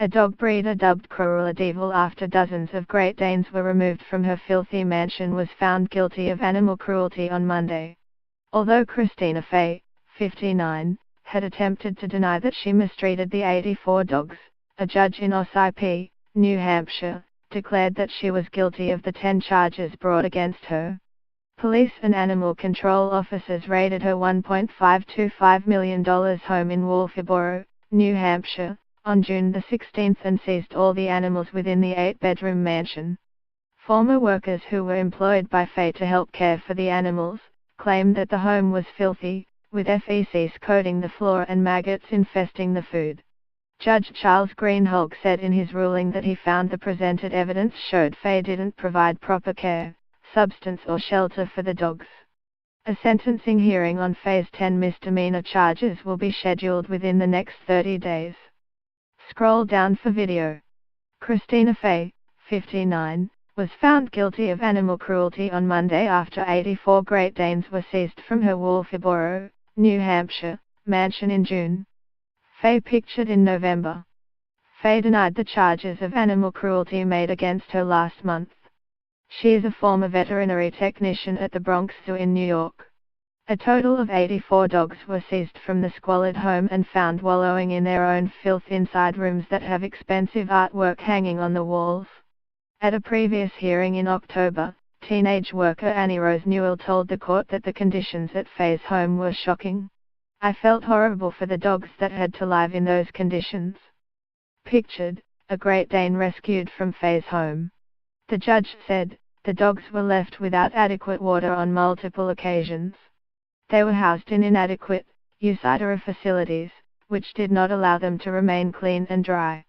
A dog breeder dubbed Cruella De Vil after dozens of Great Danes were removed from her filthy mansion was found guilty of animal cruelty on Monday. Although Christina Fay, 59, had attempted to deny that she mistreated the 84 dogs, a judge in Ossipee, New Hampshire, declared that she was guilty of the 10 charges brought against her. Police and animal control officers raided her $1.525 million home in Wolfeboro, New Hampshire, on June 16 and seized all the animals within the 8-bedroom mansion. Former workers who were employed by Fay to help care for the animals claimed that the home was filthy, with feces coating the floor and maggots infesting the food. Judge Charles Greenhalgh said in his ruling that he found the presented evidence showed Fay didn't provide proper care, substance or shelter for the dogs. A sentencing hearing on Fay's 10 misdemeanor charges will be scheduled within the next 30 days. Scroll down for video. Christina Fay, 59, was found guilty of animal cruelty on Monday after 84 Great Danes were seized from her Wolfeboro, New Hampshire, mansion in June. Fay pictured in November. Fay denied the charges of animal cruelty made against her last month. She is a former veterinary technician at the Bronx Zoo in New York. A total of 84 dogs were seized from the squalid home and found wallowing in their own filth inside rooms that have expensive artwork hanging on the walls. At a previous hearing in October, teenage worker Annie Rose Newell told the court that the conditions at Fay's home were shocking. "I felt horrible for the dogs that had to live in those conditions." Pictured, a Great Dane rescued from Fay's home. The judge said, the dogs were left without adequate water on multiple occasions. They were housed in inadequate, eucytera facilities, which did not allow them to remain clean and dry.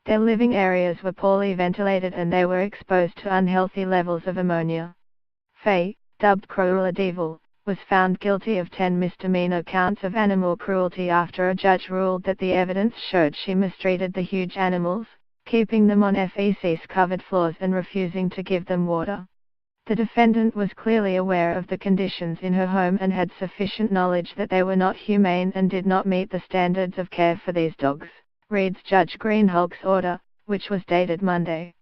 Their living areas were poorly ventilated and they were exposed to unhealthy levels of ammonia. Fay, dubbed Cruella De Vil, was found guilty of 10 misdemeanor counts of animal cruelty after a judge ruled that the evidence showed she mistreated the huge animals, keeping them on feces-covered floors and refusing to give them water. The defendant was clearly aware of the conditions in her home and had sufficient knowledge that they were not humane and did not meet the standards of care for these dogs, reads Judge Greenhalgh's order, which was dated Monday.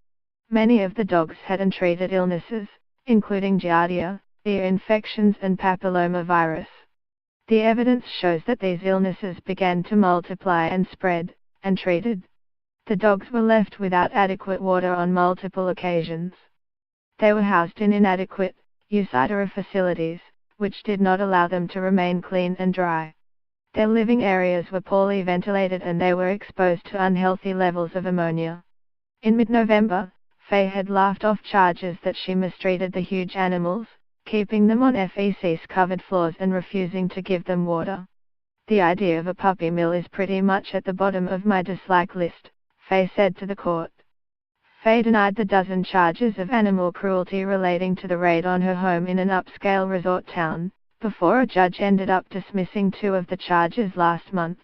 Many of the dogs had untreated illnesses, including giardia, ear infections and papillomavirus. The evidence shows that these illnesses began to multiply and spread, untreated. The dogs were left without adequate water on multiple occasions. They were housed in inadequate, eucytera facilities, which did not allow them to remain clean and dry. Their living areas were poorly ventilated and they were exposed to unhealthy levels of ammonia. In mid-November, Fay had laughed off charges that she mistreated the huge animals, keeping them on feces-covered floors and refusing to give them water. "The idea of a puppy mill is pretty much at the bottom of my dislike list," Fay said to the court. Fay denied the dozen charges of animal cruelty relating to the raid on her home in an upscale resort town, before a judge ended up dismissing 2 of the charges last month.